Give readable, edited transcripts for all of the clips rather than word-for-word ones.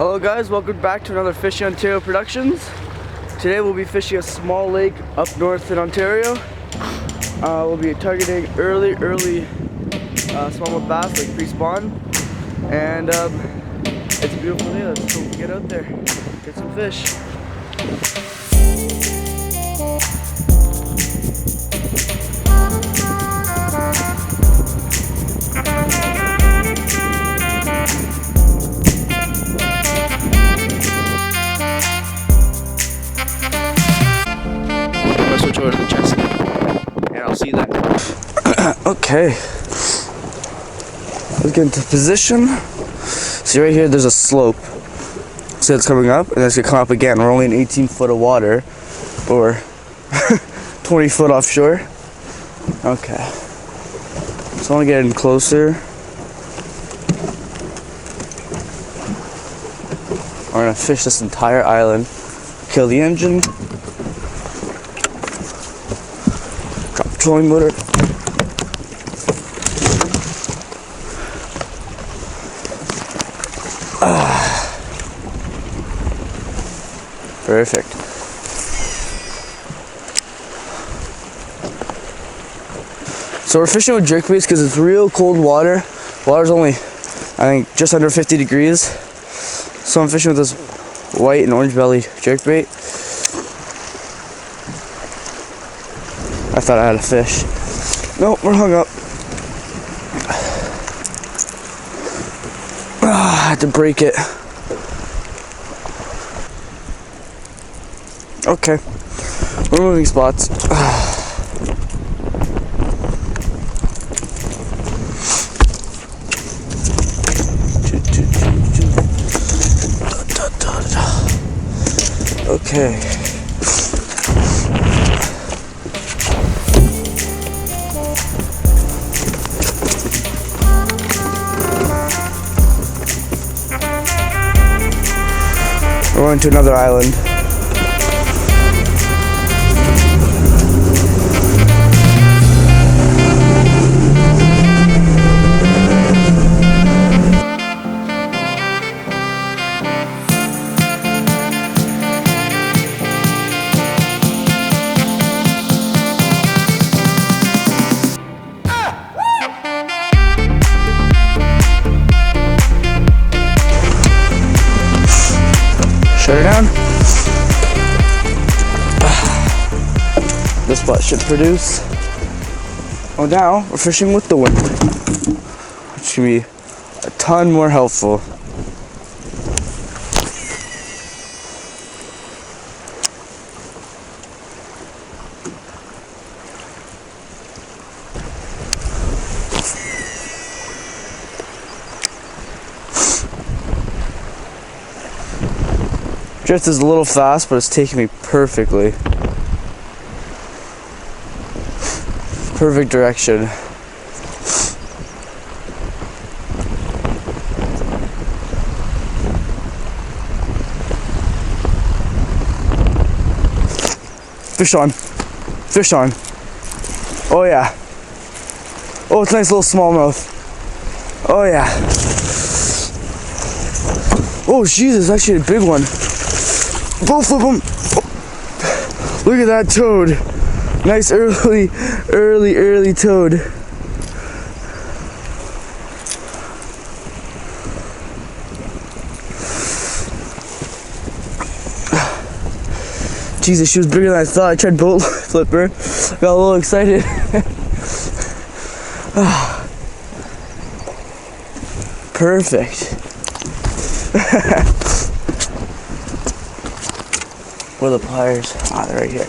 Hello guys, welcome back to another Fishing Ontario Productions. Today we'll be fishing a small lake up north in Ontario. We'll be targeting early smallmouth bass, like pre-spawn. And it's a beautiful day. Let's go get out there, get some fish. Switch over to the chest and I'll see that. Okay, let's get into position. See right here, there's a slope. So it's coming up, and then it's gonna come up again. We're only in 18 foot of water, or 20 foot offshore. Okay, so I want to get in closer. We're gonna fish this entire island, kill the engine. Trolling motor. Perfect. So we're fishing with jerkbaits because it's real cold water. Water's only, I think, just under 50 degrees. So I'm fishing with this white and orange belly jerkbait. I thought I had a fish. Nope, we're hung up. I had to break it. Okay, we're moving spots. Okay. We're going to another island. Shut her down. This spot should produce. Oh, now we're fishing with the wind, which should be a ton more helpful. Drift is a little fast, but it's taking me perfectly. Perfect direction. Fish on. Fish on. Oh yeah. Oh, it's a nice little smallmouth. Oh yeah. Oh Jesus, actually a big one. Both of them. Oh. Look at that toad. Nice early toad. Jesus, she was bigger than I thought. I tried boat flipper. Got a little excited. Perfect. Where are the pliers? Ah, they're right here.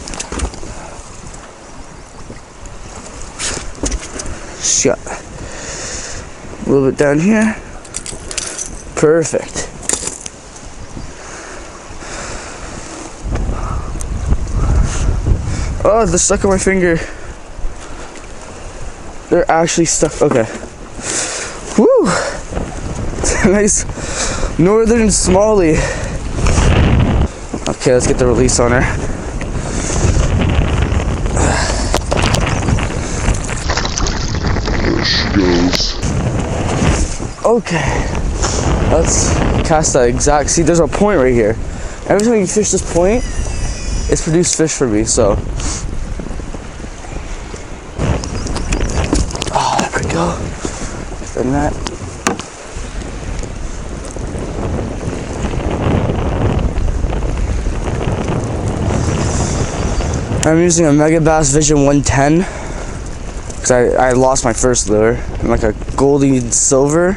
Shut. A little bit down here. Perfect. Oh, they're stuck on my finger. They're actually stuck. Okay. Woo! It's a nice northern smallie. Okay, let's get the release on her. There she goes. Okay. Let's cast that exact. See, there's a point right here. Every time you fish this point, it's produced fish for me. So, oh, there we go. Spin that. I'm using a Mega Bass Vision 110 because I lost my first lure, like a goldy silver.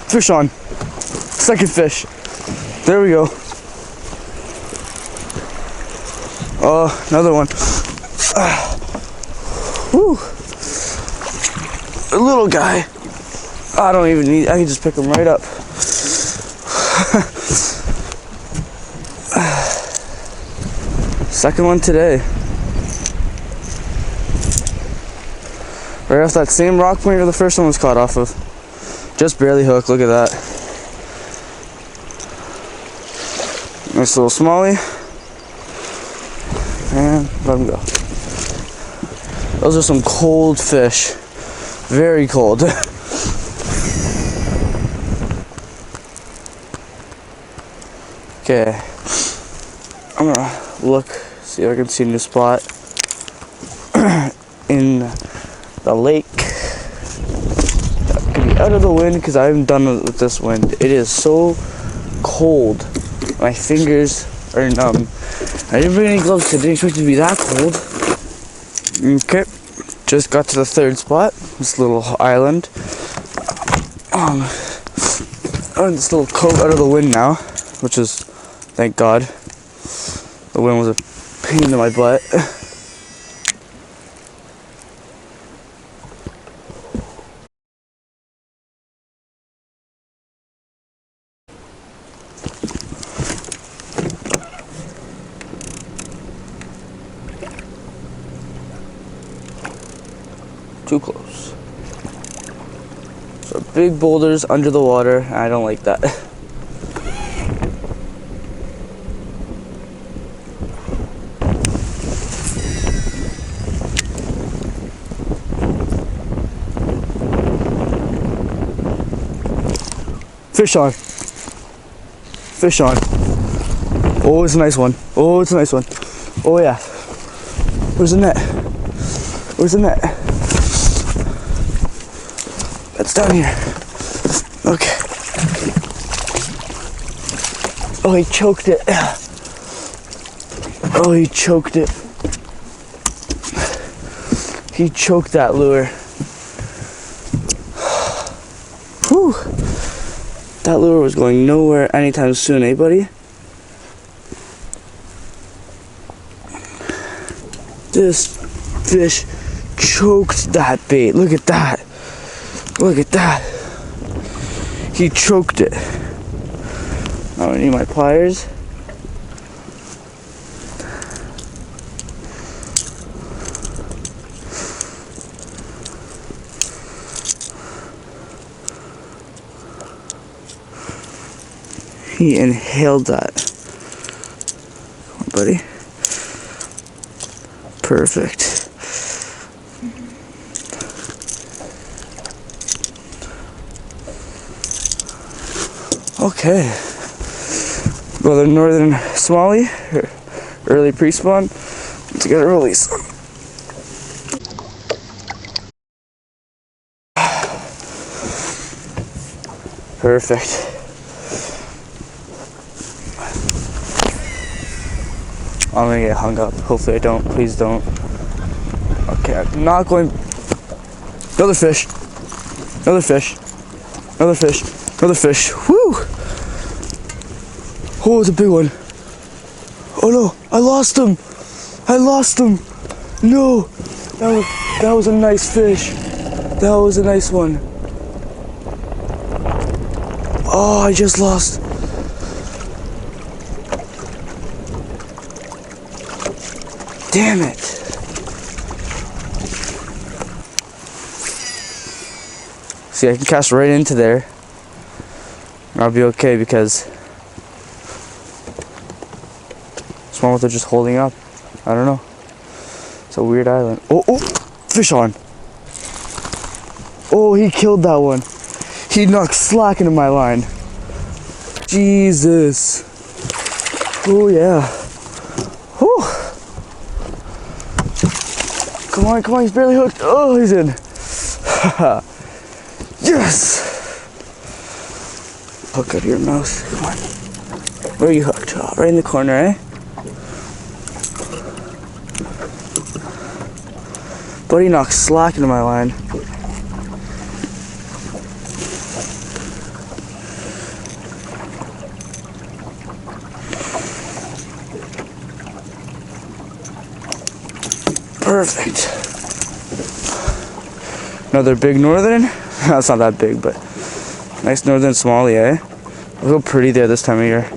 Fish on. Second fish. There we go. Oh, another one. Whew. A little guy. I don't even need, I can just pick him right up. Second one today. Right off that same rock point where the first one was caught off of. Just barely hooked, look at that. Nice little smallie. And let him go. Those are some cold fish. Very cold. Okay. I'm gonna look, see if I can see a new spot in the lake. That could be out of the wind because I haven't done it with this wind. It is so cold. My fingers are numb. I didn't bring any gloves because I didn't expect it to be that cold. Okay, just got to the third spot. This little island. On this little cove out of the wind now, which is, thank God. The wind was a pain in my butt. Too close. So big boulders under the water. I don't like that. Fish on. Fish on. Oh, it's a nice one. Oh, it's a nice one. Oh yeah. Where's the net? Where's the net? It's down here. Okay. Oh, he choked it. Oh, he choked it. He choked that lure. Whew. That lure was going nowhere anytime soon, eh, buddy? This fish choked that bait. Look at that. Look at that. He choked it. I don't need my pliers. He inhaled that. Come on, buddy. Perfect. Okay. Another northern smallie, early pre-spawn. Let's get a release. Perfect. I'm gonna get hung up. Hopefully I don't. Please don't. Okay, I'm not going. Another fish. Another fish. Another fish. Another fish. Woo! Oh, it's a big one. Oh no, I lost him. I lost him. No, that was a nice fish. That was a nice one. Oh, I just lost. Damn it. See, I can cast right into there. And I'll be okay because smallmouth are just holding up. I don't know. It's a weird island. Oh, oh, fish on. Oh, he killed that one. He knocked slack into my line. Jesus. Oh yeah. Whew. Come on, come on, he's barely hooked. Oh, he's in. Yes. Hook out of your mouth. Come on. Where are you hooked? Oh, right in the corner, eh? Buddy knocked slack into my line. Perfect. Another big northern. That's not that big, but nice northern smallie, eh? Look how pretty they are this time of year.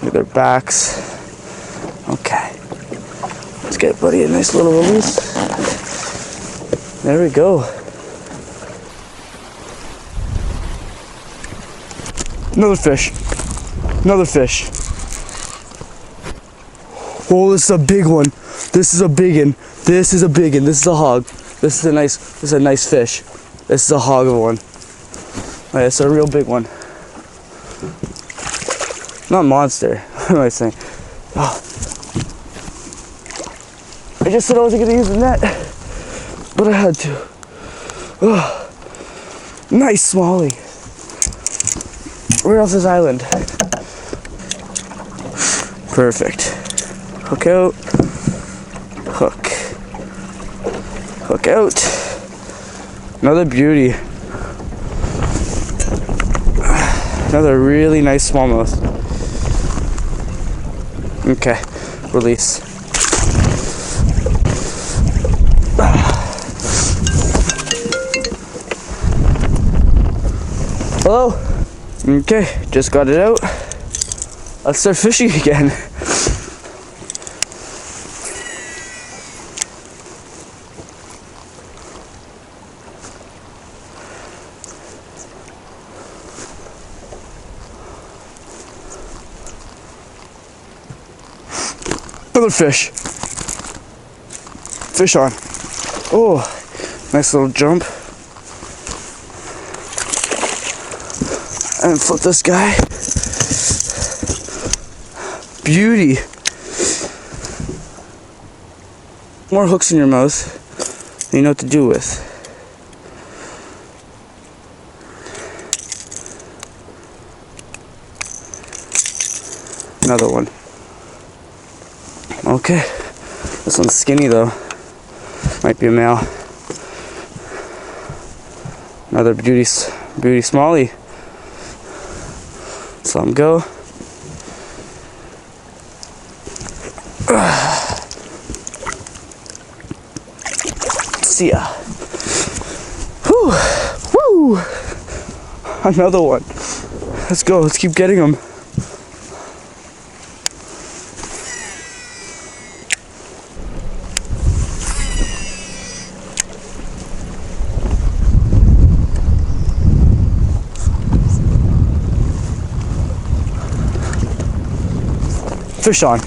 Look at their backs. Okay. Let's get buddy a nice little release. There we go. Another fish. Another fish. Oh, this is a big one. This is a big one. This is a big one. This is a hog. This is a nice fish. This is a hog of a one. Oh, yeah, it's a real big one. Not monster. What am I saying? Oh. I just said I wasn't gonna use the net, but I had to. Oh. Nice smallie. Where else is island? Perfect. Hook out. Hook. Hook out. Another beauty. Another really nice smallmouth. Okay, release. Hello? Okay, just got it out. Let's start fishing again. Another fish. Fish on. Oh, nice little jump. And flip this guy. Beauty. More hooks in your mouth. You know what to do with. Another one. Okay, this one's skinny though. Might be a male. Another beauty smallie. Let's let him go. See ya. Whew. Woo. Another one. Let's go. Let's keep getting them. Fish on.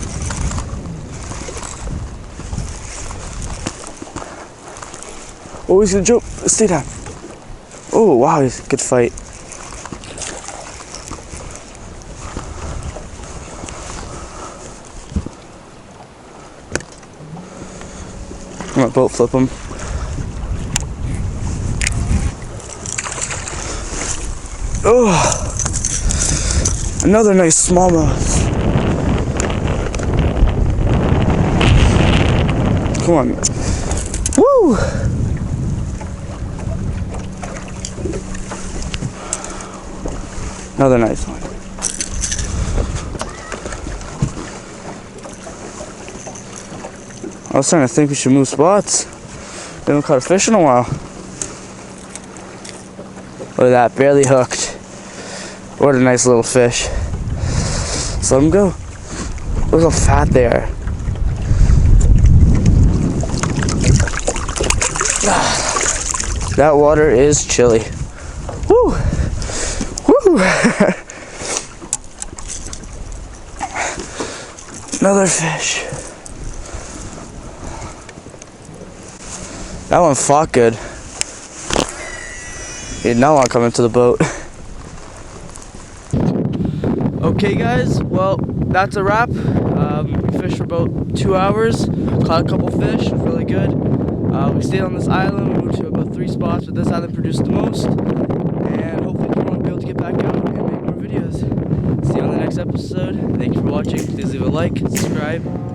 Oh, he's gonna jump. Stay down. Oh, wow, he's a good fight. I'm gonna boat flip him. Oh, another nice smallmouth. Come on. Woo! Another nice one. I was starting to think we should move spots. We haven't caught a fish in a while. Look at that, barely hooked. What a nice little fish. Let's let them go. Look how fat they are. That water is chilly. Woo! Woo! Another fish. That one fought good. He did not want to come into the boat. Okay guys, well, that's a wrap. We fished for about 2 hours, caught a couple fish, it was really good. We stayed on this island, we moved to about 3 spots, but this island produced the most. And hopefully tomorrow we'll be able to get back out and make more videos. See you on the next episode. Thank you for watching. Please leave a like, subscribe.